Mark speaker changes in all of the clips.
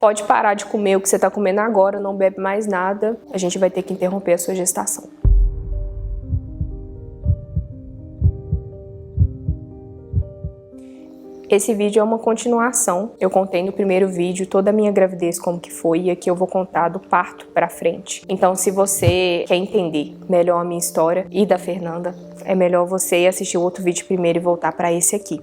Speaker 1: Pode parar de comer o que você está comendo agora, não bebe mais nada, a gente vai ter que interromper a sua gestação. Esse vídeo é uma continuação. Eu contei no primeiro vídeo toda a minha gravidez, como que foi, e aqui eu vou contar do parto pra frente. Então, se você quer entender melhor a minha história e da Fernanda, é melhor você assistir o outro vídeo primeiro e voltar pra esse aqui.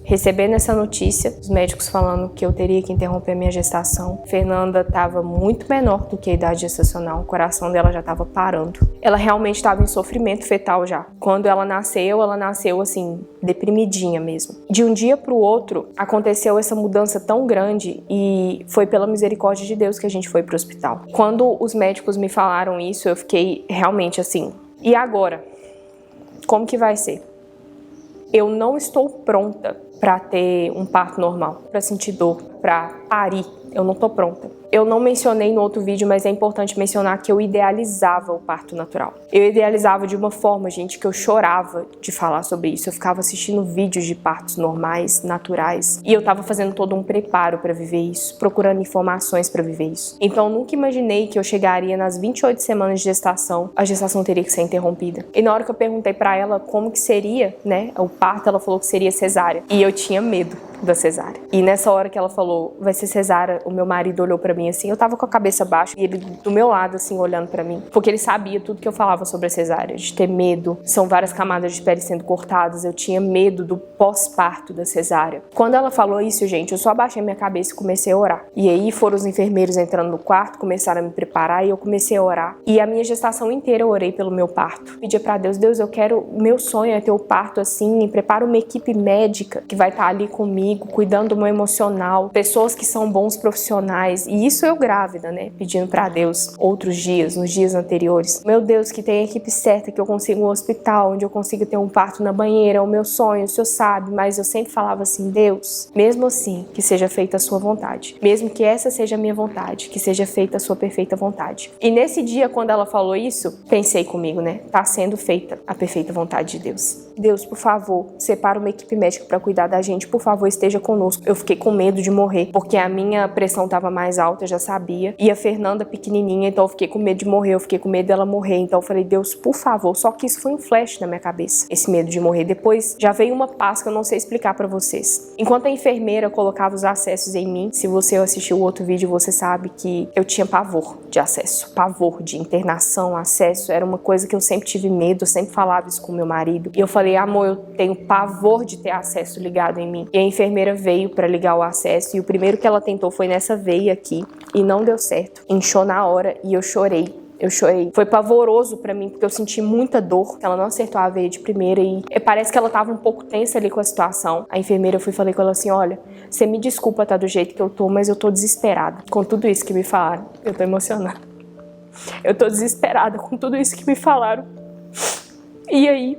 Speaker 1: Recebendo essa notícia, os médicos falando que eu teria que interromper a minha gestação, Fernanda estava muito menor do que a idade gestacional, o coração dela já estava parando. Ela realmente estava em sofrimento fetal já. Quando ela nasceu assim, deprimidinha mesmo. De um dia para o outro, aconteceu essa mudança tão grande e foi pela misericórdia de Deus que a gente foi para o hospital. Quando os médicos me falaram isso, eu fiquei realmente assim, e agora? Como que vai ser? Eu não estou pronta para ter um parto normal, para sentir dor, para parir. Eu não estou pronta. Eu não mencionei no outro vídeo, mas é importante mencionar que eu idealizava o parto natural. Eu idealizava de uma forma, gente, que eu chorava de falar sobre isso. Eu ficava assistindo vídeos de partos normais, naturais, e eu estava fazendo todo um preparo para viver isso, procurando informações para viver isso. Então, eu nunca imaginei que eu chegaria nas 28 semanas de gestação, a gestação teria que ser interrompida. E na hora que eu perguntei para ela como que seria, né, o parto, ela falou que seria cesárea. E eu tinha medo da cesárea. E nessa hora que ela falou, vai ser cesárea, o meu marido olhou pra mim assim, eu tava com a cabeça baixa e ele do meu lado assim, olhando pra mim. Porque ele sabia tudo que eu falava sobre a cesárea, de ter medo. São várias camadas de pele sendo cortadas, eu tinha medo do pós-parto da cesárea. Quando ela falou isso, gente, eu só abaixei minha cabeça e comecei a orar. E aí foram os enfermeiros entrando no quarto, começaram a me preparar e eu comecei a orar. E a minha gestação inteira eu orei pelo meu parto. Pedia pra Deus, Deus, eu quero, o meu sonho é ter o parto assim, prepara uma equipe médica que vai estar ali comigo, cuidando do meu emocional, pessoas que são bons profissionais, e isso eu grávida, né, pedindo pra Deus outros dias, nos dias anteriores. Meu Deus, que tem a equipe certa, que eu consiga um hospital, onde eu consiga ter um parto na banheira, é o meu sonho, o Senhor sabe, mas eu sempre falava assim, Deus, mesmo assim, que seja feita a sua vontade, mesmo que essa seja a minha vontade, que seja feita a sua perfeita vontade. E nesse dia, quando ela falou isso, pensei comigo, né, tá sendo feita a perfeita vontade de Deus. Deus, por favor, separa uma equipe médica pra cuidar da gente, por favor, esteja conosco. Eu fiquei com medo de morrer, porque a minha pressão estava mais alta, eu já sabia. E a Fernanda pequenininha, então eu fiquei com medo de morrer, eu fiquei com medo dela morrer. Então eu falei, Deus, por favor. Só que isso foi um flash na minha cabeça, esse medo de morrer. Depois já veio uma paz que eu não sei explicar pra vocês. Enquanto a enfermeira colocava os acessos em mim, se você assistiu o outro vídeo, você sabe que eu tinha pavor de acesso, pavor de internação, acesso. Era uma coisa que eu sempre tive medo, eu sempre falava isso com meu marido. E eu falei, amor, eu tenho pavor de ter acesso ligado em mim. E a enfermeira veio para ligar o acesso e o primeiro que ela tentou foi nessa veia aqui e não deu certo. Inchou na hora e eu chorei. Eu chorei. Foi pavoroso pra mim, porque eu senti muita dor. Ela não acertou a veia de primeira e parece que ela tava um pouco tensa ali com a situação. A enfermeira, eu fui e falei com ela assim, olha, você me desculpa tá do jeito que eu tô, mas eu tô desesperada com tudo isso que me falaram. Eu tô emocionada. Eu tô desesperada com tudo isso que me falaram. E aí,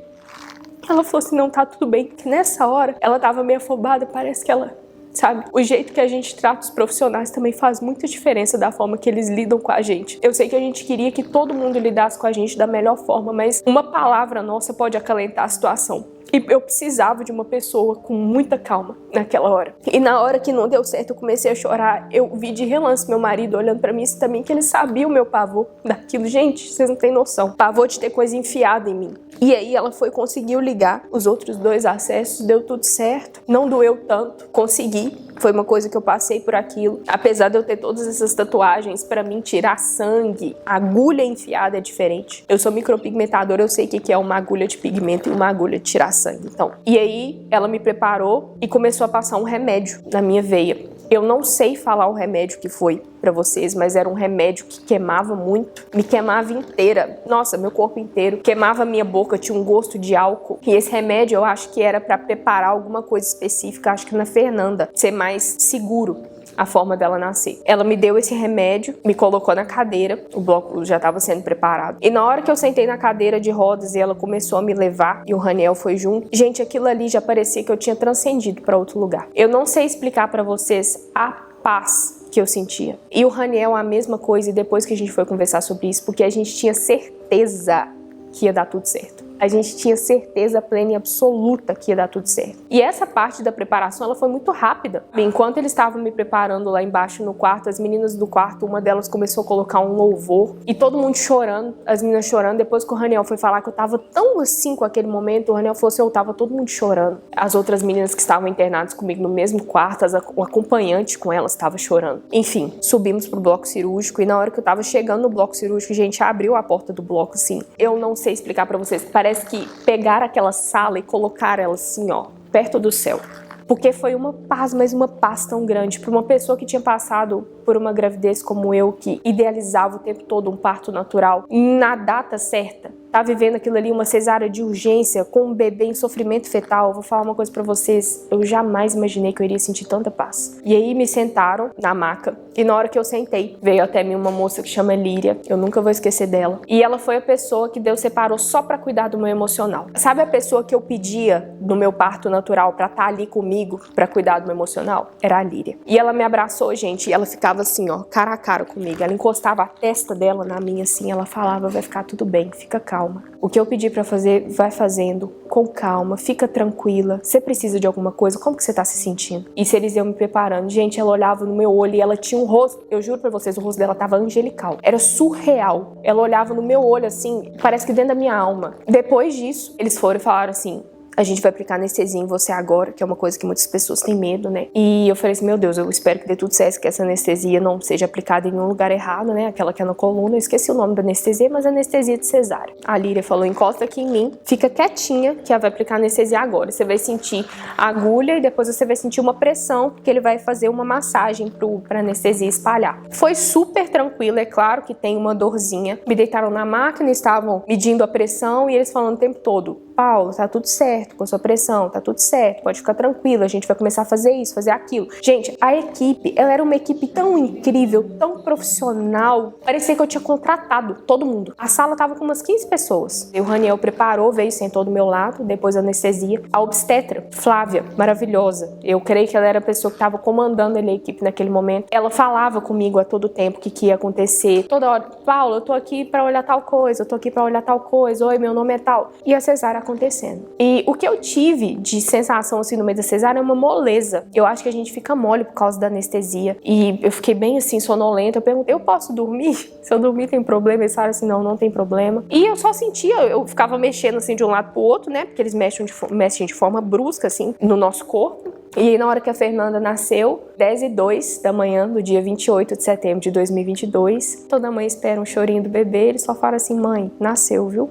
Speaker 1: ela falou assim, não, tá tudo bem. Nessa hora, ela tava meio afobada, parece que ela, sabe? O jeito que a gente trata os profissionais também faz muita diferença da forma que eles lidam com a gente. Eu sei que a gente queria que todo mundo lidasse com a gente da melhor forma, mas uma palavra nossa pode acalentar a situação. E eu precisava de uma pessoa com muita calma naquela hora. E na hora que não deu certo, eu comecei a chorar. Eu vi de relance meu marido olhando pra mim também, que ele sabia o meu pavor daquilo. Gente, vocês não têm noção. Pavor de ter coisa enfiada em mim. E aí ela conseguiu ligar os outros 2 acessos, deu tudo certo. Não doeu tanto, consegui. Foi uma coisa que eu passei por aquilo. Apesar de eu ter todas essas tatuagens, pra mim tirar sangue, agulha enfiada é diferente. Eu sou micropigmentadora, eu sei o que é uma agulha de pigmento e uma agulha de tirar sangue. Então, e aí ela me preparou e começou a passar um remédio na minha veia. Eu não sei falar o remédio que foi pra vocês, mas era um remédio que queimava muito. Me queimava inteira. Nossa, meu corpo inteiro. Queimava minha boca, tinha um gosto de álcool. E esse remédio eu acho que era pra preparar alguma coisa específica, acho que na Fernanda, ser mais seguro a forma dela nascer. Ela me deu esse remédio, me colocou na cadeira, o bloco já estava sendo preparado. E na hora que eu sentei na cadeira de rodas e ela começou a me levar e o Raniel foi junto, gente, aquilo ali já parecia que eu tinha transcendido para outro lugar. Eu não sei explicar para vocês a paz que eu sentia. E o Raniel a mesma coisa, e depois que a gente foi conversar sobre isso, porque a gente tinha certeza que ia dar tudo certo. A gente tinha certeza plena e absoluta que ia dar tudo certo. E essa parte da preparação, ela foi muito rápida. Enquanto eles estavam me preparando lá embaixo no quarto, as meninas do quarto, uma delas começou a colocar um louvor e todo mundo chorando, as meninas chorando. Depois que o Raniel foi falar que eu tava tão assim com aquele momento, o Raniel falou assim, eu tava todo mundo chorando. As outras meninas que estavam internadas comigo no mesmo quarto, o acompanhante com elas estava chorando. Enfim, subimos pro bloco cirúrgico e na hora que eu tava chegando no bloco cirúrgico, a gente abriu a porta do bloco assim. Eu não sei explicar pra vocês, parece que pegaram aquela sala e colocaram ela assim, ó, perto do céu. Porque foi uma paz, mas uma paz tão grande. Para uma pessoa que tinha passado por uma gravidez como eu, que idealizava o tempo todo um parto natural, na data certa, tá vivendo aquilo ali, uma cesárea de urgência, com um bebê em sofrimento fetal. Eu vou falar uma coisa pra vocês, eu jamais imaginei que eu iria sentir tanta paz. E aí me sentaram na maca, e na hora que eu sentei, veio até mim uma moça que chama Líria, eu nunca vou esquecer dela. E ela foi a pessoa que Deus separou só pra cuidar do meu emocional. Sabe a pessoa que eu pedia no meu parto natural pra estar ali comigo, pra cuidar do meu emocional? Era a Líria. E ela me abraçou, gente, e ela ficava assim, ó, cara a cara comigo. Ela encostava a testa dela na minha assim, ela falava, vai ficar tudo bem, fica calma. O que eu pedi pra fazer, vai fazendo com calma, fica tranquila. Você precisa de alguma coisa? Como que você tá se sentindo? E se eles iam me preparando, gente, ela olhava no meu olho e ela tinha um rosto, eu juro pra vocês, o rosto dela tava angelical. Era surreal. Ela olhava no meu olho assim, parece que dentro da minha alma. Depois disso, eles foram e falaram assim, a gente vai aplicar anestesia em você agora, que é uma coisa que muitas pessoas têm medo, né? E eu falei assim, meu Deus, eu espero que dê tudo certo, que essa anestesia não seja aplicada em um lugar errado, né? Aquela que é na coluna, eu esqueci o nome da anestesia, mas anestesia de cesárea. A Líria falou, encosta aqui em mim, fica quietinha, que ela vai aplicar anestesia agora. Você vai sentir a agulha e depois você vai sentir uma pressão, porque ele vai fazer uma massagem pra anestesia espalhar. Foi super tranquilo, é claro que tem uma dorzinha. Me deitaram na máquina, estavam medindo a pressão e eles falando o tempo todo, Paulo, tá tudo certo com a sua pressão, tá tudo certo, pode ficar tranquila, a gente vai começar a fazer isso, fazer aquilo. Gente, a equipe, ela era uma equipe tão incrível, tão profissional, parecia que eu tinha contratado todo mundo. A sala tava com umas 15 pessoas. E o Raniel preparou, veio, sentou do meu lado, depois da anestesia. A obstetra, Flávia, maravilhosa. Eu creio que ela era a pessoa que tava comandando a equipe naquele momento. Ela falava comigo a todo tempo o que ia acontecer. Toda hora, Paulo, eu tô aqui pra olhar tal coisa, eu tô aqui pra olhar tal coisa, oi, meu nome é tal. E a cesárea acontecendo. E o que eu tive de sensação assim no meio da cesárea é uma moleza. Eu acho que a gente fica mole por causa da anestesia. E eu fiquei bem assim, sonolenta. Eu perguntei, eu posso dormir? Se eu dormir tem problema? Eles falaram assim, não, não tem problema. E eu só sentia, eu ficava mexendo assim de um lado pro outro, né? Porque eles mexem de forma brusca assim no nosso corpo. E na hora que a Fernanda nasceu, 10h02 da manhã, do dia 28 de setembro de 2022, toda mãe espera um chorinho do bebê, eles só falam assim, mãe, nasceu, viu?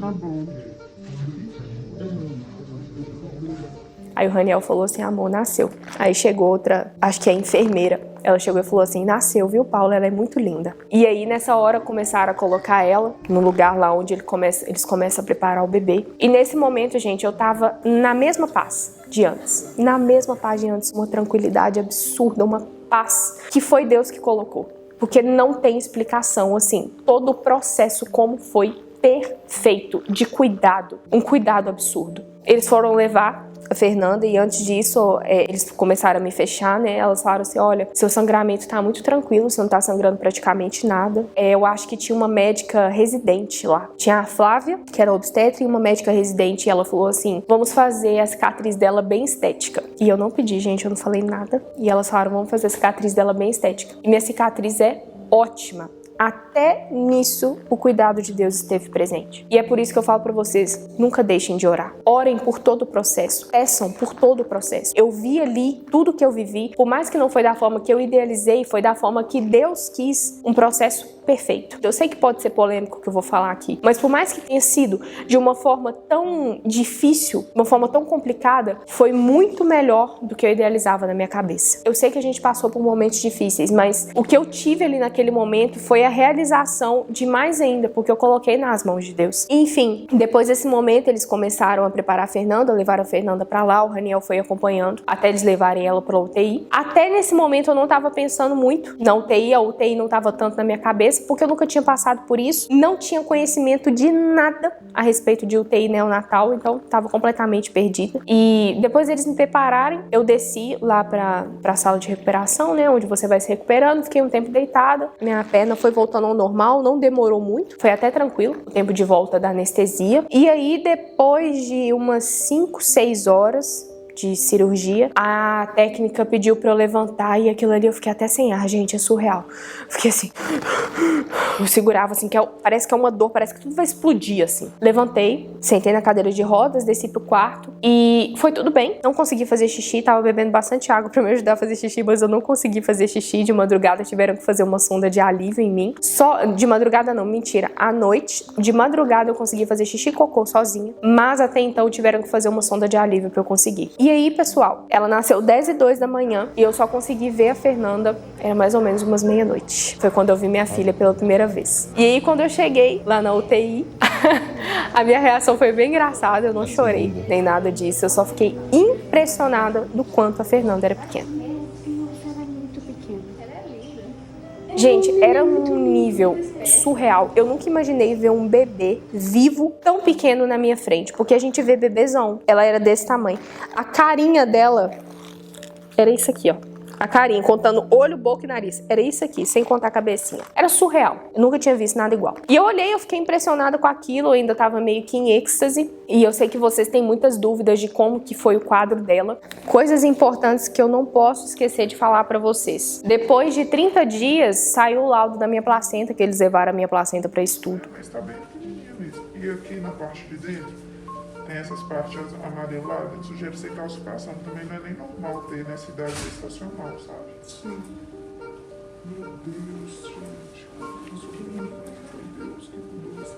Speaker 1: Tá bom. Aí o Raniel falou assim, amor, nasceu. Aí chegou outra, acho que é a enfermeira. Ela chegou e falou assim, nasceu, viu, Paula? Ela é muito linda. E aí, nessa hora, começaram a colocar ela no lugar lá onde eles começam a preparar o bebê. E nesse momento, gente, eu tava na mesma paz de antes. Na mesma paz de antes. Uma tranquilidade absurda, uma paz que foi Deus que colocou. Porque não tem explicação, assim, todo o processo como foi perfeito, de cuidado, um cuidado absurdo. Eles foram levar a Fernanda e antes disso eles começaram a me fechar, né? Elas falaram assim, olha, seu sangramento tá muito tranquilo, você não tá sangrando praticamente nada. Eu acho que tinha uma médica residente lá. Tinha a Flávia, que era obstetra, e uma médica residente, e ela falou assim, vamos fazer a cicatriz dela bem estética. E eu não pedi, gente, eu não falei nada. E elas falaram, vamos fazer a cicatriz dela bem estética. E minha cicatriz é ótima. Até nisso, o cuidado de Deus esteve presente. E é por isso que eu falo pra vocês, nunca deixem de orar. Orem por todo o processo. Peçam por todo o processo. Eu vi ali tudo que eu vivi, por mais que não foi da forma que eu idealizei, foi da forma que Deus quis, um processo perfeito. Eu sei que pode ser polêmico o que eu vou falar aqui, mas por mais que tenha sido de uma forma tão difícil, uma forma tão complicada, foi muito melhor do que eu idealizava na minha cabeça. Eu sei que a gente passou por momentos difíceis, mas o que eu tive ali naquele momento foi a realização de mais ainda, porque eu coloquei nas mãos de Deus. Enfim, depois desse momento, eles começaram a preparar a Fernanda, levaram a Fernanda pra lá, o Raniel foi acompanhando, até eles levarem ela pra UTI. Até nesse momento eu não tava pensando muito na UTI, a UTI não tava tanto na minha cabeça, cabeça, porque eu nunca tinha passado por isso, não tinha conhecimento de nada a respeito de UTI neonatal, então estava completamente perdida. E depois eles me prepararem, eu desci lá para a sala de recuperação, né, onde você vai se recuperando, fiquei um tempo deitada, minha perna foi voltando ao normal, não demorou muito, foi até tranquilo, o tempo de volta da anestesia. E aí, depois de umas 5, 6 horas de cirurgia, a técnica pediu pra eu levantar e aquilo ali eu fiquei até sem ar, gente, é surreal. Fiquei assim, eu segurava assim, parece que é uma dor, parece que tudo vai explodir assim. Levantei, sentei na cadeira de rodas, desci pro quarto e foi tudo bem. Não consegui fazer xixi, tava bebendo bastante água pra me ajudar a fazer xixi, mas eu não consegui fazer xixi. De madrugada tiveram que fazer uma sonda de alívio em mim. Só de madrugada não, mentira, à noite, de madrugada eu consegui fazer xixi e cocô sozinha, mas até então tiveram que fazer uma sonda de alívio pra eu conseguir. E aí, pessoal, ela nasceu 10h02 da manhã e eu só consegui ver a Fernanda, era mais ou menos umas meia-noite. Foi quando eu vi minha filha pela primeira vez. E aí, quando eu cheguei lá na UTI, a minha reação foi bem engraçada, eu não chorei nem nada disso, eu só fiquei impressionada do quanto a Fernanda era pequena. Gente, era um nível surreal. Eu nunca imaginei ver um bebê vivo tão pequeno na minha frente, porque a gente vê bebezão. Ela era desse tamanho. A carinha dela era isso aqui, ó. A carinha, contando olho, boca e nariz. Era isso aqui, sem contar a cabecinha. Era surreal. Eu nunca tinha visto nada igual. E eu olhei, eu fiquei impressionada com aquilo, eu ainda tava meio que em êxtase. E eu sei que vocês têm muitas dúvidas de como que foi o quadro dela. Coisas importantes que eu não posso esquecer de falar pra vocês. Depois de 30 dias, saiu o laudo da minha placenta, que eles levaram a minha placenta pra estudo.
Speaker 2: Mas tá bem pequenininho mesmo. E aqui na parte de dentro, tem essas partes amareladas, isso gera ser calcificação. Também não é nem normal ter nessa idade gestacional, sabe? Sim. Meu Deus, gente. Meu Deus, que doença.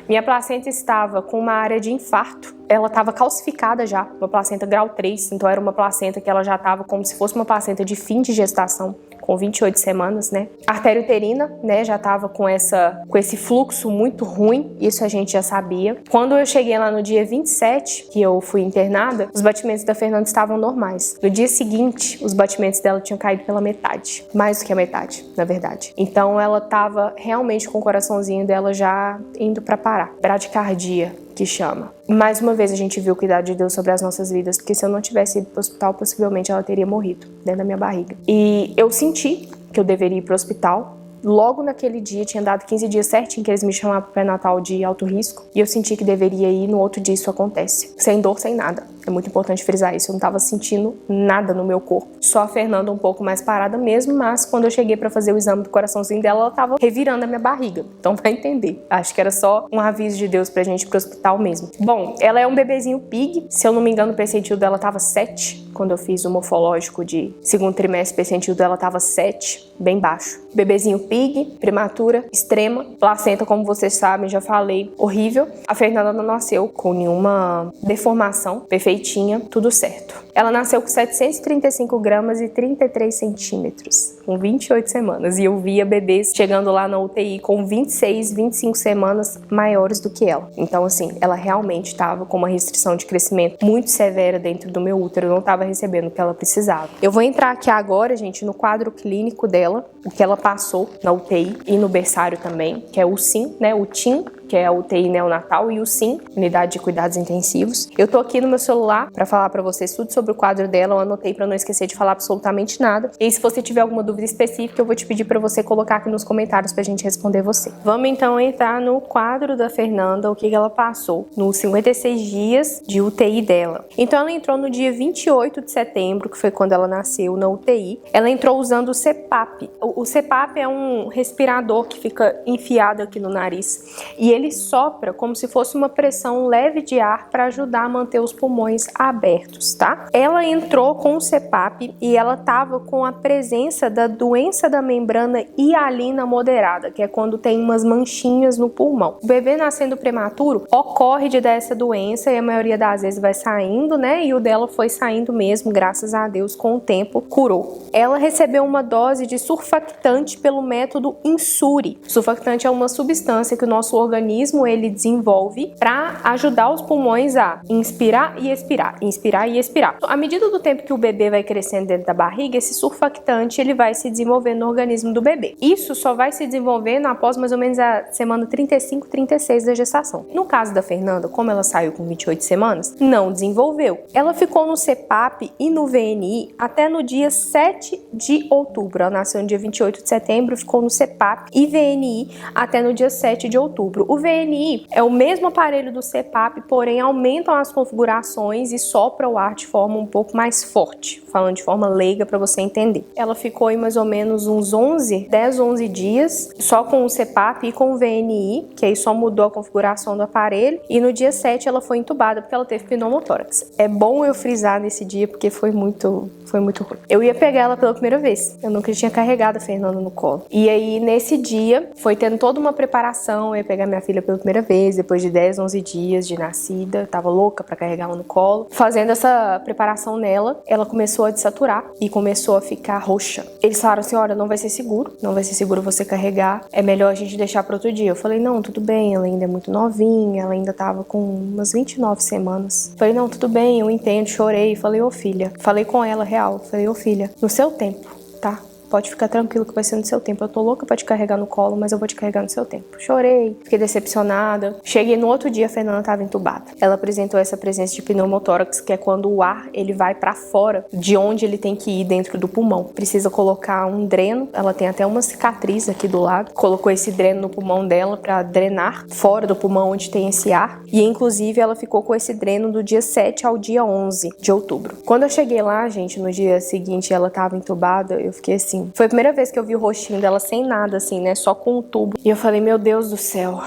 Speaker 1: Minha placenta estava com uma área de infarto. Ela estava calcificada já, uma placenta grau 3. Então era uma placenta que ela já estava como se fosse uma placenta de fim de gestação, com 28 semanas, né? A artéria uterina, né, já estava com esse fluxo muito ruim, isso a gente já sabia. Quando eu cheguei lá no dia 27, que eu fui internada, os batimentos da Fernanda estavam normais. No dia seguinte, os batimentos dela tinham caído pela metade, mais do que a metade, na verdade. Então ela estava realmente com o coraçãozinho dela já indo para parar. Bradicardia, que chama. Mais uma vez a gente viu o cuidado de Deus sobre as nossas vidas, porque se eu não tivesse ido para o hospital, possivelmente ela teria morrido dentro da minha barriga. E eu senti que eu deveria ir para o hospital. Logo naquele dia, tinha dado 15 dias certinho que eles me chamaram para pré-natal de alto risco, e eu senti que deveria ir. No outro dia isso acontece, sem dor, sem nada. É muito importante frisar isso, eu não estava sentindo nada no meu corpo, só a Fernanda um pouco mais parada mesmo, mas quando eu cheguei para fazer o exame do coraçãozinho dela, ela estava revirando a minha barriga, então vai entender. Acho que era só um aviso de Deus pra gente ir pro hospital mesmo. Bom, ela é um bebezinho pig, se eu não me engano o percentil dela tava 7, quando eu fiz o morfológico de segundo trimestre, o percentil dela tava 7, bem baixo. Bebezinho pig, prematura, extrema, placenta, como vocês sabem, já falei, horrível. A Fernanda não nasceu com nenhuma deformação, perfeitinha, tudo certo. Ela nasceu com 735 gramas e 33 centímetros, com 28 semanas. E eu via bebês chegando lá na UTI com 26, 25 semanas maiores do que ela. Então, assim, ela realmente estava com uma restrição de crescimento muito severa dentro do meu útero. Eu não estava recebendo o que ela precisava. Eu vou entrar aqui agora, gente, no quadro clínico dela, o que ela passou na UTI e no berçário também, que é o SIN, né? O TIM, que é a UTI neonatal, e o SIM, Unidade de Cuidados Intensivos. Eu tô aqui no meu celular para falar para vocês tudo sobre o quadro dela, eu anotei para não esquecer de falar absolutamente nada. E se você tiver alguma dúvida específica, eu vou te pedir para você colocar aqui nos comentários pra gente responder você. Vamos então entrar no quadro da Fernanda, o que ela passou nos 56 dias de UTI dela. Então ela entrou no dia 28 de setembro, que foi quando ela nasceu na UTI. Ela entrou usando o CPAP. O CPAP é um respirador que fica enfiado aqui no nariz. E ele sopra como se fosse uma pressão leve de ar para ajudar a manter os pulmões abertos, tá? Ela entrou com o CPAP e ela estava com a presença da doença da membrana hialina moderada, que é quando tem umas manchinhas no pulmão. O bebê nascendo prematuro ocorre de dar essa doença e a maioria das vezes vai saindo, né? E o dela foi saindo mesmo, graças a Deus, com o tempo curou. Ela recebeu uma dose de surfactante pelo método Insuri. Surfactante é uma substância que o nosso organismo organismo ele desenvolve para ajudar os pulmões a inspirar e expirar, inspirar e expirar. À medida do tempo que o bebê vai crescendo dentro da barriga, esse surfactante ele vai se desenvolvendo no organismo do bebê. Isso só vai se desenvolvendo após mais ou menos a semana 35, 36 da gestação. No caso da Fernanda, como ela saiu com 28 semanas, não desenvolveu. Ela ficou no CPAP e no VNI até no dia 7 de outubro. Ela nasceu no dia 28 de setembro, ficou no CPAP e VNI até no dia 7 de outubro. O VNI é o mesmo aparelho do CPAP, porém aumentam as configurações e sopra o ar de forma um pouco mais forte, falando de forma leiga para você entender. Ela ficou em mais ou menos uns 10, 11 dias só com o CPAP e com o VNI, que aí só mudou a configuração do aparelho, e no dia 7 ela foi entubada porque ela teve pneumotórax. É bom eu frisar nesse dia porque foi muito ruim. Eu ia pegar ela pela primeira vez, eu nunca tinha carregado a Fernanda no colo. E aí nesse dia foi tendo toda uma preparação, eu ia pegar minha filha pela primeira vez, depois de 10, 11 dias de nascida, tava louca pra carregar ela no colo. Fazendo essa preparação nela, ela começou a desaturar e começou a ficar roxa. Eles falaram assim, olha, não vai ser seguro você carregar, é melhor a gente deixar para outro dia. Eu falei, não, tudo bem, ela ainda é muito novinha, ela ainda tava com umas 29 semanas. Falei, não, tudo bem, eu entendo, chorei. Falei, ô filha, falei com ela real, falei, ô filha, no seu tempo, tá? Pode ficar tranquilo que vai ser no seu tempo. Eu tô louca pra te carregar no colo, mas eu vou te carregar no seu tempo. Chorei, fiquei decepcionada. Cheguei no outro dia, a Fernanda tava entubada. Ela apresentou essa presença de pneumotórax, que é quando o ar ele vai pra fora de onde ele tem que ir dentro do pulmão. Precisa colocar um dreno. Ela tem até uma cicatriz aqui do lado. Colocou esse dreno no pulmão dela pra drenar fora do pulmão onde tem esse ar. E inclusive ela ficou com esse dreno do dia 7 ao dia 11 de outubro. Quando eu cheguei lá, gente, no dia seguinte ela tava entubada, eu fiquei assim. Foi a primeira vez que eu vi o rostinho dela sem nada, assim, né? Só com o tubo. E eu falei, meu Deus do céu.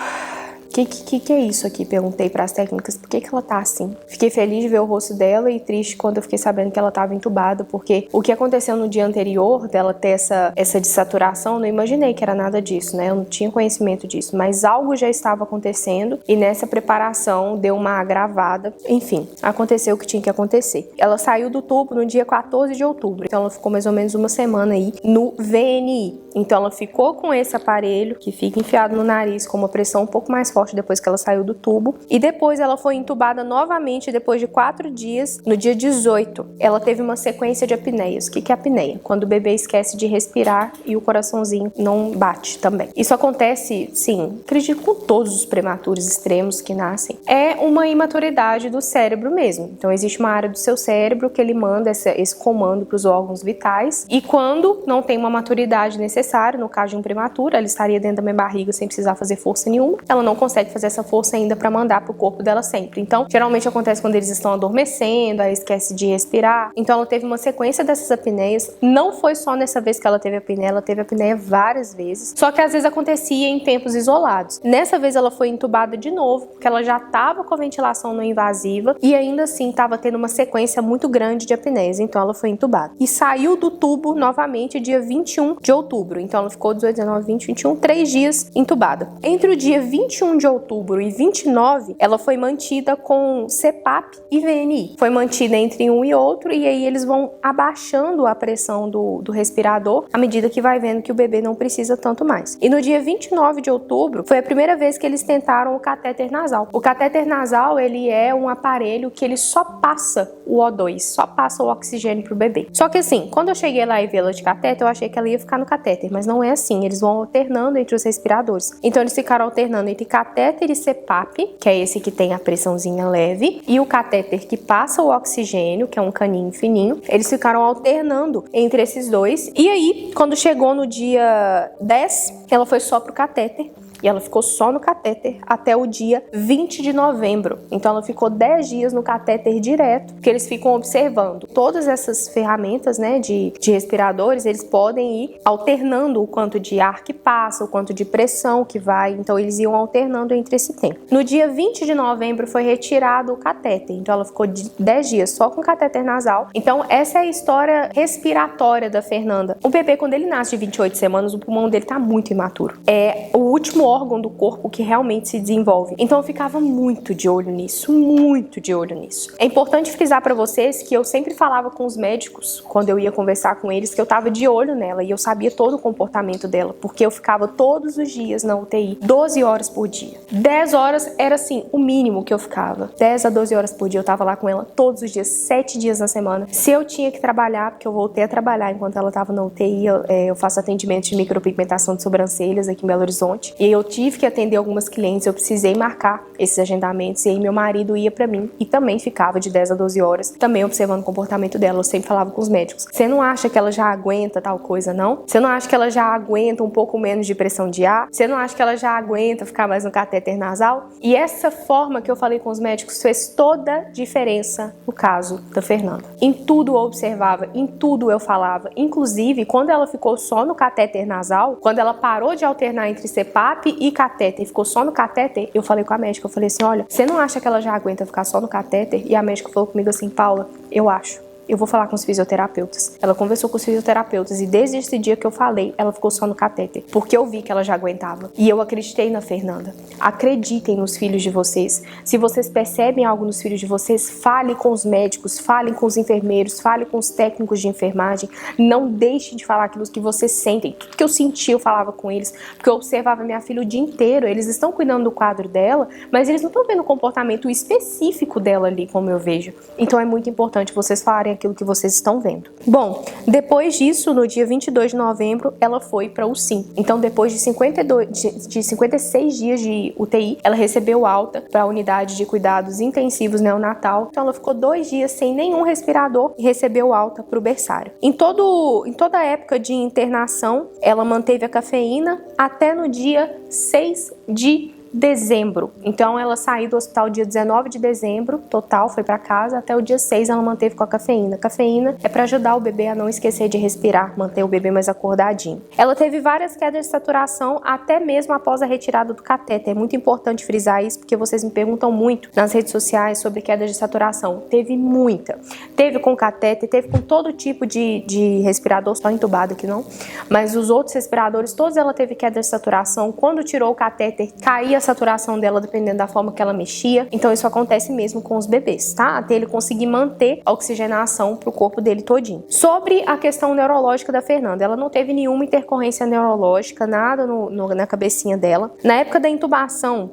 Speaker 1: Que é isso aqui? Perguntei para as técnicas, por que ela tá assim? Fiquei feliz de ver o rosto dela e triste quando eu fiquei sabendo que ela tava entubada, porque o que aconteceu no dia anterior dela ter essa dessaturação, eu não imaginei que era nada disso, né? Eu não tinha conhecimento disso, mas algo já estava acontecendo e nessa preparação deu uma agravada. Enfim, aconteceu o que tinha que acontecer. Ela saiu do tubo no dia 14 de outubro, então ela ficou mais ou menos uma semana aí no VNI. Então ela ficou com esse aparelho que fica enfiado no nariz com uma pressão um pouco mais forte depois que ela saiu do tubo. E depois ela foi entubada novamente depois de 4 dias, no dia 18. Ela teve uma sequência de apneias. O que é apneia? Quando o bebê esquece de respirar e o coraçãozinho não bate também. Isso acontece, sim, acredito com todos os prematuros extremos que nascem. É uma imaturidade do cérebro mesmo. Então existe uma área do seu cérebro que ele manda esse comando para os órgãos vitais e quando não tem uma maturidade necessária, no caso de um prematuro, ela estaria dentro da minha barriga sem precisar fazer força nenhuma, ela não consegue fazer essa força ainda para mandar pro corpo dela sempre. Então, geralmente acontece quando eles estão adormecendo, aí esquece de respirar. Então, ela teve uma sequência dessas apneias. Não foi só nessa vez que ela teve apneia, ela teve apneia várias vezes. Só que às vezes acontecia em tempos isolados. Nessa vez ela foi entubada de novo, porque ela já estava com a ventilação não invasiva e ainda assim estava tendo uma sequência muito grande de apneias. Então, ela foi entubada. E saiu do tubo novamente dia 21 de outubro. Então, ela ficou 18, 19, 20, 21, 3 dias entubada. Entre o dia 21 de outubro e 29, ela foi mantida com CPAP e VNI. Foi mantida entre um e outro e aí eles vão abaixando a pressão do respirador à medida que vai vendo que o bebê não precisa tanto mais. E no dia 29 de outubro, foi a primeira vez que eles tentaram o catéter nasal. O catéter nasal, ele é um aparelho que ele só passa o O2, só passa o oxigênio pro bebê. Só que assim, quando eu cheguei lá e vi ela de catéter, eu achei que ela ia ficar no catéter, mas não é assim, eles vão alternando entre os respiradores. Então eles ficaram alternando entre catéter e CPAP, que é esse que tem a pressãozinha leve, e o catéter que passa o oxigênio, que é um caninho fininho. Eles ficaram alternando entre esses dois. E aí, quando chegou no dia 10, ela foi só pro catéter. E ela ficou só no catéter até o dia 20 de novembro. Então ela ficou 10 dias no catéter direto, que eles ficam observando. Todas essas ferramentas, né, de respiradores, eles podem ir alternando o quanto de ar que passa, o quanto de pressão que vai. Então eles iam alternando entre esse tempo. No dia 20 de novembro foi retirado o catéter. Então ela ficou 10 dias só com catéter nasal. Então essa é a história respiratória da Fernanda. O bebê, quando ele nasce de 28 semanas, o pulmão dele tá muito imaturo. É o último órgão do corpo que realmente se desenvolve. Então eu ficava muito de olho nisso, muito de olho nisso. É importante frisar para vocês que eu sempre falava com os médicos, quando eu ia conversar com eles, que eu tava de olho nela e eu sabia todo o comportamento dela, porque eu ficava todos os dias na UTI, 12 horas por dia. 10 horas era assim, o mínimo que eu ficava. 10 a 12 horas por dia eu tava lá com ela todos os dias, 7 dias na semana. Se eu tinha que trabalhar, porque eu voltei a trabalhar enquanto ela tava na UTI, eu faço atendimento de micropigmentação de sobrancelhas aqui em Belo Horizonte, e eu tive que atender algumas clientes, eu precisei marcar esses agendamentos, e aí meu marido ia pra mim e também ficava de 10 a 12 horas, também observando o comportamento dela. Eu sempre falava com os médicos, você não acha que ela já aguenta tal coisa, não? Você não acha que ela já aguenta um pouco menos de pressão de ar? Você não acha que ela já aguenta ficar mais no catéter nasal? E essa forma que eu falei com os médicos fez toda a diferença no caso da Fernanda. Em tudo eu observava, em tudo eu falava, inclusive quando ela ficou só no catéter nasal, quando ela parou de alternar entre CPAP e catéter e ficou só no catéter, eu falei com a médica, eu falei assim, olha, você não acha que ela já aguenta ficar só no catéter? E a médica falou comigo assim, Paula, eu acho. Eu vou falar com os fisioterapeutas. Ela conversou com os fisioterapeutas e desde esse dia que eu falei, ela ficou só no catéter, porque eu vi que ela já aguentava. E eu acreditei na Fernanda. Acreditem nos filhos de vocês. Se vocês percebem algo nos filhos de vocês, fale com os médicos, falem com os enfermeiros, fale com os técnicos de enfermagem. Não deixem de falar aquilo que vocês sentem. Tudo que eu senti, eu falava com eles, porque eu observava minha filha o dia inteiro. Eles estão cuidando do quadro dela, mas eles não estão vendo o comportamento específico dela ali, como eu vejo. Então é muito importante vocês falarem aquilo que vocês estão vendo. Bom, depois disso, no dia 22 de novembro, ela foi para o SIM. Então, depois de 56 dias de UTI, ela recebeu alta para a unidade de cuidados intensivos neonatal. Então, ela ficou 2 dias sem nenhum respirador e recebeu alta para o berçário. Em toda a época de internação, ela manteve a cafeína até no dia 6 de dezembro. Então ela saiu do hospital dia 19 de dezembro, total, foi para casa, até o dia 6 ela manteve com a cafeína. Cafeína é para ajudar o bebê a não esquecer de respirar, manter o bebê mais acordadinho. Ela teve várias quedas de saturação até mesmo após a retirada do catéter. É muito importante frisar isso, porque vocês me perguntam muito nas redes sociais sobre quedas de saturação. Teve muita. Teve com catéter, teve com todo tipo de respirador, só entubado que não, mas os outros respiradores, todos ela teve queda de saturação. Quando tirou o catéter, caía a saturação dela dependendo da forma que ela mexia. Então isso acontece mesmo com os bebês, tá? Até ele conseguir manter a oxigenação pro corpo dele todinho. Sobre a questão neurológica da Fernanda, ela não teve nenhuma intercorrência neurológica, nada na cabecinha dela. Na época da intubação,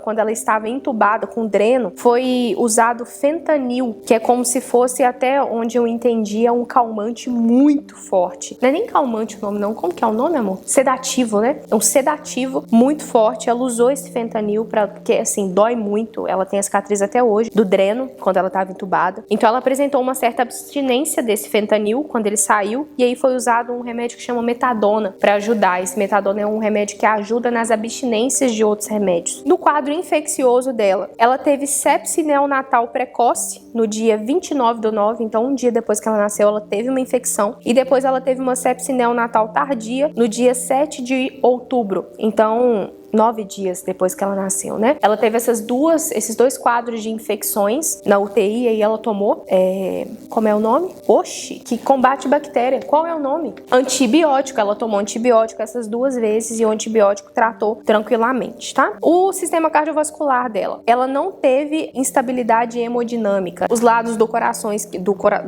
Speaker 1: quando ela estava entubada com dreno, foi usado fentanil, que é como se fosse, até onde eu entendi, um calmante muito forte. Não é nem calmante o nome não, como que é o nome, amor? Sedativo, né? É um sedativo muito forte. Ela usou esse fentanil porque assim, dói muito. Ela tem a cicatriz até hoje do dreno, quando ela estava entubada. Então ela apresentou uma certa abstinência desse fentanil quando ele saiu, e aí foi usado um remédio que chama metadona para ajudar. Esse metadona é um remédio que ajuda nas abstinências de outros remédios. No quadro infeccioso dela, ela teve sepse neonatal precoce no dia 29/9, então um dia depois que ela nasceu, ela teve uma infecção, e depois ela teve uma sepse neonatal tardia no dia 7 de outubro. Então 9 dias depois que ela nasceu, né? Ela teve esses 2 quadros de infecções na UTI, e ela tomou, como é o nome? Oxi, que combate bactéria. Qual é o nome? Antibiótico. Ela tomou antibiótico essas 2 vezes, e o antibiótico tratou tranquilamente, tá? O sistema cardiovascular dela, ela não teve instabilidade hemodinâmica. Os lados do coração,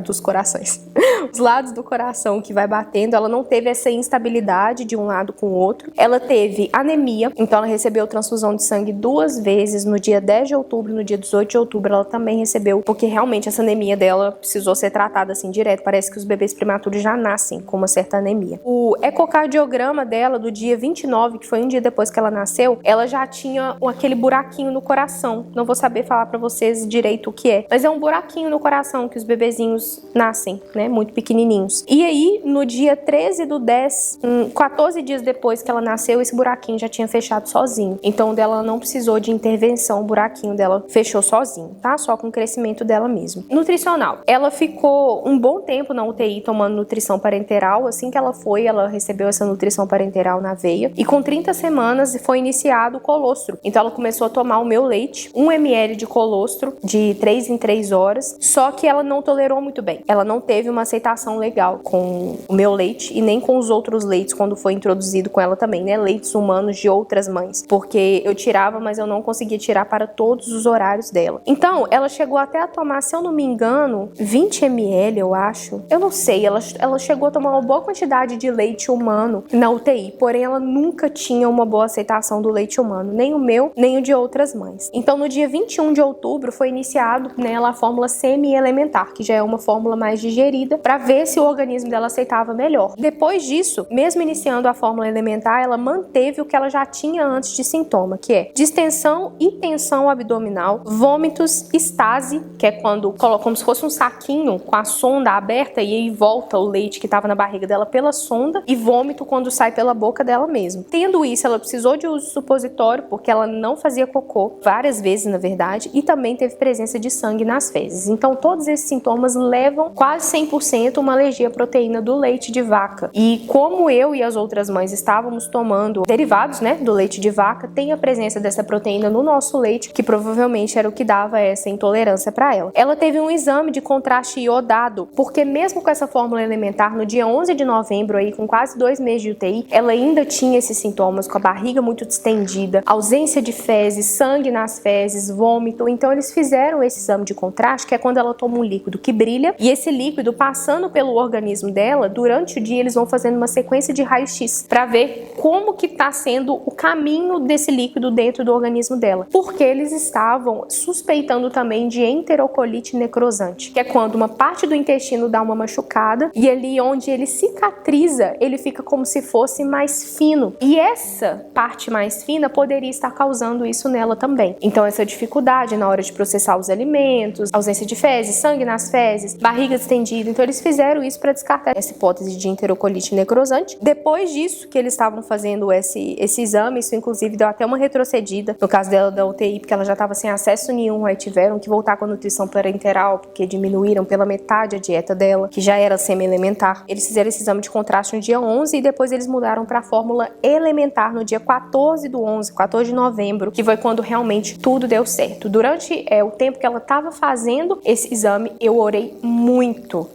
Speaker 1: dos corações, os lados do coração que vai batendo, ela não teve essa instabilidade de um lado com o outro. Ela teve anemia, então ela recebeu transfusão de sangue 2 vezes, no dia 10 de outubro, no dia 18 de outubro ela também recebeu, porque realmente essa anemia dela precisou ser tratada assim direto. Parece que os bebês prematuros já nascem com uma certa anemia. O ecocardiograma dela do dia 29, que foi um dia depois que ela nasceu, ela já tinha aquele buraquinho no coração. Não vou saber falar pra vocês direito o que é, mas é um buraquinho no coração que os bebezinhos nascem, né, muito pequenininhos. E aí, no dia 13/10, 14 dias depois que ela nasceu, esse buraquinho já tinha fechado sozinho. Então dela não precisou de intervenção, o buraquinho dela fechou sozinho, tá? Só com o crescimento dela mesmo. Nutricional. Ela ficou um bom tempo na UTI tomando nutrição parenteral. Assim que ela foi, ela recebeu essa nutrição parenteral na veia. E com 30 semanas foi iniciado o colostro. Então ela começou a tomar o meu leite, 1 ml de colostro, de 3 em 3 horas. Só que ela não tolerou muito bem. Ela não teve uma aceitação legal com o meu leite e nem com os outros leites quando foi introduzido com ela também, né? Leites humanos de outras mães, porque eu tirava, mas eu não conseguia tirar para todos os horários dela. Então, ela chegou até a tomar, se eu não me engano, 20 ml, eu acho. Eu não sei, ela chegou a tomar uma boa quantidade de leite humano na UTI, porém ela nunca tinha uma boa aceitação do leite humano, nem o meu, nem o de outras mães. Então, no dia 21 de outubro, foi iniciado nela a fórmula semi-elementar, que já é uma fórmula mais digerida, para ver se o organismo dela aceitava melhor. Depois disso, mesmo iniciando a fórmula elementar, ela manteve o que ela já tinha antes de sintoma, que é distensão e tensão abdominal, vômitos, estase, que é quando coloca como se fosse um saquinho com a sonda aberta e aí volta o leite que estava na barriga dela pela sonda, e vômito quando sai pela boca dela mesmo. Tendo isso, ela precisou de uso supositório, porque ela não fazia cocô, várias vezes na verdade, e também teve presença de sangue nas fezes. Então todos esses sintomas levam quase 100% uma alergia à proteína do leite de vaca. E como eu e as outras mães estávamos tomando derivados, né, do leite de vaca, tem a presença dessa proteína no nosso leite, que provavelmente era o que dava essa intolerância para ela. Ela teve um exame de contraste iodado, porque mesmo com essa fórmula elementar, no dia 11 de novembro, aí, com quase 2 meses de UTI, ela ainda tinha esses sintomas, com a barriga muito distendida, ausência de fezes, sangue nas fezes, vômito. Então eles fizeram esse exame de contraste, que é quando ela toma um líquido que brilha, e esse líquido passando pelo organismo dela, durante o dia eles vão fazendo uma sequência de raio-x para ver como que está sendo o caminho desse líquido dentro do organismo dela, porque eles estavam suspeitando também de enterocolite necrosante, que é quando uma parte do intestino dá uma machucada e ali onde ele cicatriza, ele fica como se fosse mais fino, e essa parte mais fina poderia estar causando isso nela também. Então essa dificuldade na hora de processar os alimentos, ausência de fezes, sangue nas fezes, barriga distendida, então eles fizeram isso para descartar essa hipótese de enterocolite necrosante. Depois disso que eles estavam fazendo esse exame, isso inclusive deu até uma retrocedida no caso dela da UTI, porque ela já estava sem acesso nenhum, aí tiveram que voltar com a nutrição parenteral, porque diminuíram pela metade a dieta dela, que já era semi-elementar. Eles fizeram esse exame de contraste no dia 11 e depois eles mudaram para a fórmula elementar no dia 14 de novembro, que foi quando realmente tudo deu certo. Durante o tempo que ela estava fazendo esse exame, eu orei muito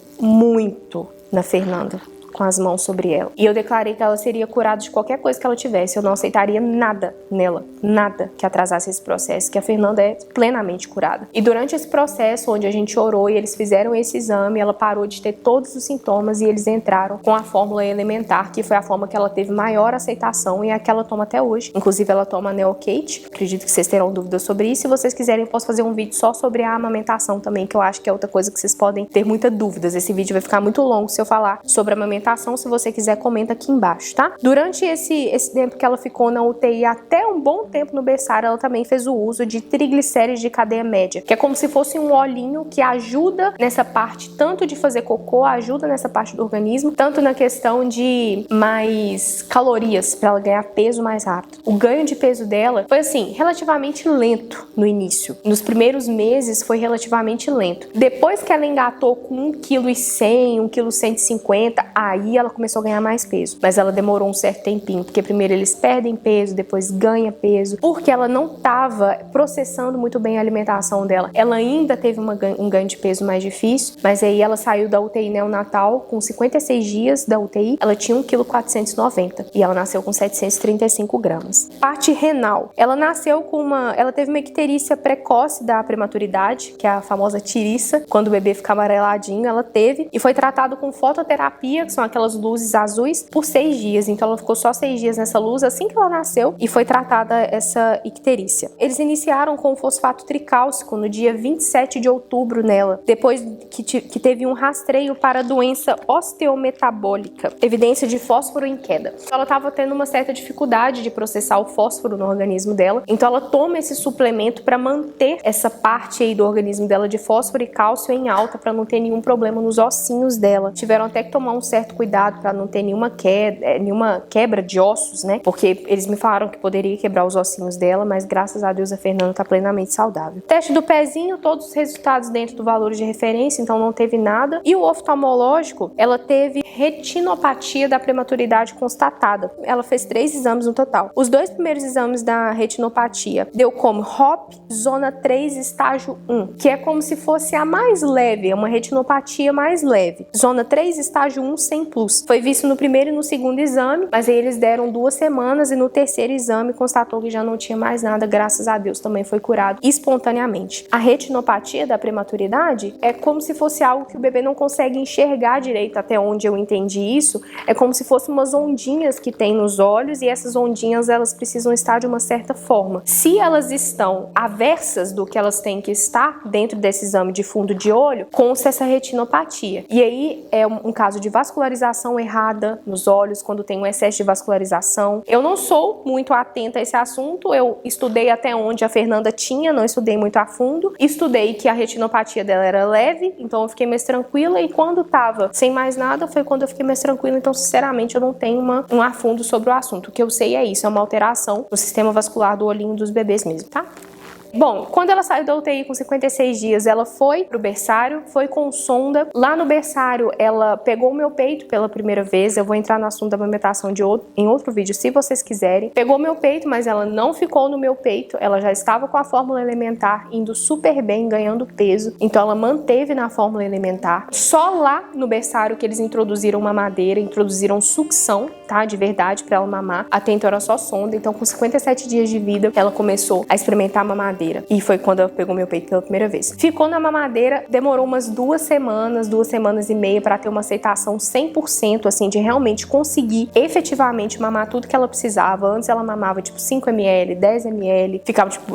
Speaker 1: na Fernanda, com as mãos sobre ela. E eu declarei que ela seria curada de qualquer coisa que ela tivesse. Eu não aceitaria nada nela, nada que atrasasse esse processo, que a Fernanda é plenamente curada. E durante esse processo, onde a gente orou e eles fizeram esse exame, ela parou de ter todos os sintomas e eles entraram com a fórmula elementar, que foi a forma que ela teve maior aceitação e é a que ela toma até hoje. Inclusive, ela toma a Neocate. Acredito que vocês terão dúvidas sobre isso. Se vocês quiserem, eu posso fazer um vídeo só sobre a amamentação também, que eu acho que é outra coisa que vocês podem ter muitas dúvidas. Esse vídeo vai ficar muito longo se eu falar sobre a amamentação. Se você quiser, comenta aqui embaixo, tá? Durante esse tempo que ela ficou na UTI, até um bom tempo no berçário, ela também fez o uso de triglicérides de cadeia média, que é como se fosse um olhinho que ajuda nessa parte, tanto de fazer cocô, ajuda nessa parte do organismo, tanto na questão de mais calorias, para ela ganhar peso mais rápido. O ganho de peso dela foi, assim, relativamente lento no início. Nos primeiros meses foi relativamente lento. Depois que ela engatou com 1,1 kg, 1,150 kg, aí ela começou a ganhar mais peso. Mas ela demorou um certo tempinho, porque primeiro eles perdem peso, depois ganha peso, porque ela não estava processando muito bem a alimentação dela. Ela ainda teve um ganho de peso mais difícil, mas aí ela saiu da UTI neonatal com 56 dias da UTI, ela tinha 1,490 kg e ela nasceu com 735 gramas. Parte renal. Ela nasceu ela teve uma icterícia precoce da prematuridade, que é a famosa tiriça, quando o bebê fica amareladinho, ela teve, e foi tratado com fototerapia, que são aquelas luzes azuis, por 6 dias. Então ela ficou só 6 dias nessa luz assim que ela nasceu e foi tratada essa icterícia. Eles iniciaram com o fosfato tricálcico no dia 27 de outubro nela, depois que teve um rastreio para a doença osteometabólica, evidência de fósforo em queda. Ela estava tendo uma certa dificuldade de processar o fósforo no organismo dela, então ela toma esse suplemento para manter essa parte aí do organismo dela de fósforo e cálcio em alta, para não ter nenhum problema nos ossinhos dela. Tiveram até que tomar um certo cuidado para não ter nenhuma quebra de ossos, né? Porque eles me falaram que poderia quebrar os ossinhos dela, mas graças a Deus a Fernanda está plenamente saudável. Teste do pezinho, todos os resultados dentro do valor de referência, então não teve nada. E o oftalmológico, ela teve retinopatia da prematuridade constatada. Ela fez 3 exames no total. Os 2 primeiros exames da retinopatia deu como HOP zona 3 estágio 1, que é como se fosse a mais leve, é uma retinopatia mais leve. Zona 3 estágio 1 sem plus. Foi visto no primeiro e no segundo exame, mas aí eles deram 2 semanas e no terceiro exame constatou que já não tinha mais nada, graças a Deus também foi curado espontaneamente. A retinopatia da prematuridade é como se fosse algo que o bebê não consegue enxergar direito, até onde eu entendi isso, é como se fossem umas ondinhas que tem nos olhos e essas ondinhas elas precisam estar de uma certa forma. Se elas estão aversas do que elas têm que estar dentro desse exame de fundo de olho, consta essa retinopatia. E aí é um caso de vascularização errada nos olhos, quando tem um excesso de vascularização. Eu não sou muito atenta a esse assunto, eu estudei até onde a Fernanda tinha, não estudei muito a fundo. Estudei que a retinopatia dela era leve, então eu fiquei mais tranquila, e quando tava sem mais nada foi quando eu fiquei mais tranquila. Então, sinceramente, eu não tenho um afundo sobre o assunto. O que eu sei é isso, é uma alteração no sistema vascular do olhinho dos bebês mesmo, tá? Bom, quando ela saiu da UTI com 56 dias, ela foi pro berçário, foi com sonda. Lá no berçário, ela pegou o meu peito pela primeira vez. Eu vou entrar no assunto da amamentação em outro vídeo, se vocês quiserem. Pegou meu peito, mas ela não ficou no meu peito. Ela já estava com a fórmula elementar, indo super bem, ganhando peso. Então, ela manteve na fórmula elementar. Só lá no berçário que eles introduziram mamadeira, introduziram sucção, tá? De verdade, pra ela mamar. Até então era só sonda. Então, com 57 dias de vida, ela começou a experimentar a mamadeira. E foi quando ela pegou meu peito pela primeira vez. Ficou na mamadeira, demorou umas 2 semanas e meia para ter uma aceitação 100%, assim, de realmente conseguir efetivamente mamar tudo que ela precisava. Antes ela mamava tipo 5 ml, 10 ml, ficava tipo,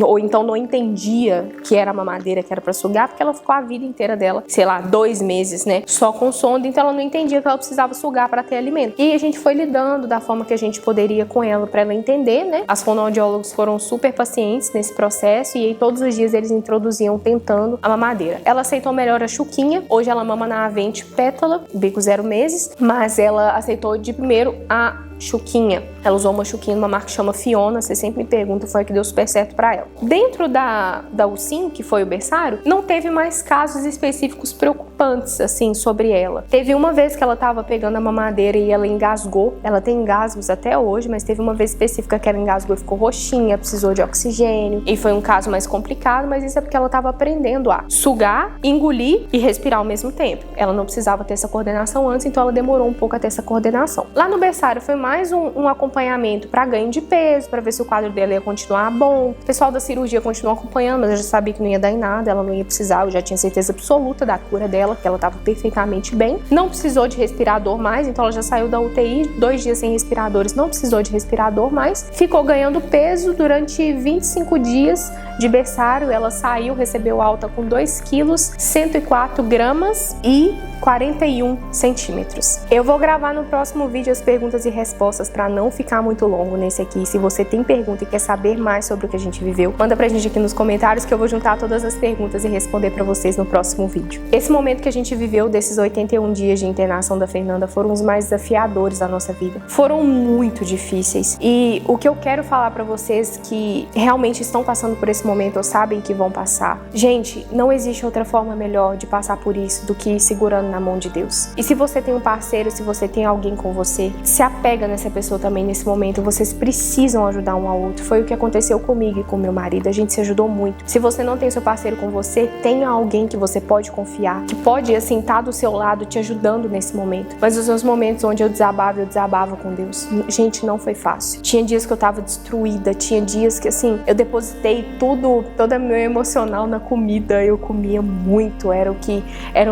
Speaker 1: ou então não entendia que era mamadeira, que era para sugar, porque ela ficou a vida inteira dela, sei lá, 2 meses, né, só com sonda, então ela não entendia que ela precisava sugar para ter alimento. E a gente foi lidando da forma que a gente poderia com ela para ela entender, né? As fonoaudiólogos foram super pacientes nesse processo, e aí todos os dias eles introduziam tentando a mamadeira. Ela aceitou melhor a Chuquinha, hoje ela mama na Avente Pétala, bico 0 meses, mas ela aceitou de primeiro a Chuquinha. Ela usou uma Chuquinha numa marca que chama Fiona, você sempre me pergunta, foi a que deu super certo pra ela. Dentro da UCIM, que foi o berçário, não teve mais casos específicos preocupantes, assim, sobre ela. Teve uma vez que ela tava pegando a mamadeira e ela engasgou, ela tem engasgos até hoje, mas teve uma vez específica que ela engasgou e ficou roxinha, precisou de oxigênio, e foi um caso mais complicado, mas isso é porque ela tava aprendendo a sugar, engolir e respirar ao mesmo tempo. Ela não precisava ter essa coordenação antes, então ela demorou um pouco a ter essa coordenação. Lá no berçário foi mais um acompanhamento para ganho de peso, para ver se o quadro dela ia continuar bom. O pessoal da cirurgia continuou acompanhando, mas eu já sabia que não ia dar em nada, ela não ia precisar, eu já tinha certeza absoluta da cura dela, que ela estava perfeitamente bem. Não precisou de respirador mais, então ela já saiu da UTI, 2 dias sem respiradores, não precisou de respirador mais. Ficou ganhando peso durante 25 dias de berçário, ela saiu, recebeu alta com 2 quilos, 104 gramas e 41 centímetros. Eu vou gravar no próximo vídeo as perguntas e respostas para não ficar muito longo nesse aqui. Se você tem pergunta e quer saber mais sobre o que a gente viveu, manda pra gente aqui nos comentários que eu vou juntar todas as perguntas e responder para vocês no próximo vídeo. Esse momento que a gente viveu desses 81 dias de internação da Fernanda foram os mais desafiadores da nossa vida. Foram muito difíceis. E o que eu quero falar para vocês que realmente estão passando por esse momento ou sabem que vão passar, gente, não existe outra forma melhor de passar por isso do que segurando na mão de Deus. E se você tem um parceiro, se você tem alguém com você, se apega nessa pessoa também nesse momento. Vocês precisam ajudar um ao outro. Foi o que aconteceu comigo e com meu marido. A gente se ajudou muito. Se você não tem seu parceiro com você, tenha alguém que você pode confiar, que pode, assim, estar do seu lado te ajudando nesse momento. Mas os meus momentos onde eu desabava com Deus, gente, não foi fácil. Tinha dias que eu tava destruída, tinha dias que, assim, eu depositei todo o meu emocional na comida. Eu comia muito, era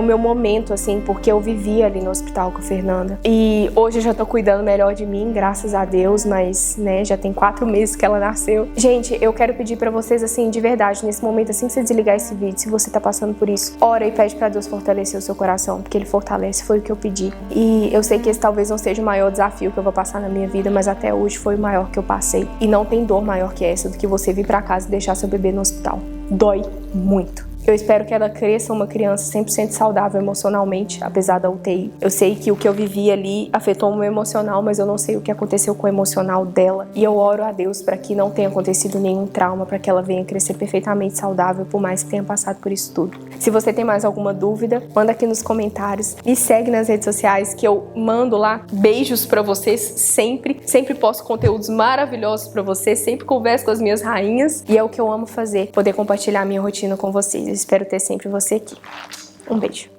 Speaker 1: o meu momento, assim, porque eu vivia ali no hospital com a Fernanda. E hoje eu já tô cuidando melhor de mim, graças a Deus, mas, né, já tem 4 meses que ela nasceu. Gente, eu quero pedir pra vocês, assim, de verdade, nesse momento, assim que você desligar esse vídeo, se você tá passando por isso, ora e pede pra Deus fortalecer o seu coração, porque Ele fortalece, foi o que eu pedi. E eu sei que esse talvez não seja o maior desafio que eu vou passar na minha vida, mas até hoje foi o maior que eu passei. E não tem dor maior que essa do que você vir pra casa e deixar seu bebê no hospital. Dói muito. Eu espero que ela cresça uma criança 100% saudável emocionalmente, apesar da UTI. Eu sei que o que eu vivi ali afetou o meu emocional, mas eu não sei o que aconteceu com o emocional dela. E eu oro a Deus para que não tenha acontecido nenhum trauma, para que ela venha crescer perfeitamente saudável, por mais que tenha passado por isso tudo. Se você tem mais alguma dúvida, manda aqui nos comentários. Me segue nas redes sociais que eu mando lá beijos para vocês sempre. Sempre posto conteúdos maravilhosos para vocês, sempre converso com as minhas rainhas. E é o que eu amo fazer, poder compartilhar a minha rotina com vocês. Eu espero ter sempre você aqui. Um beijo.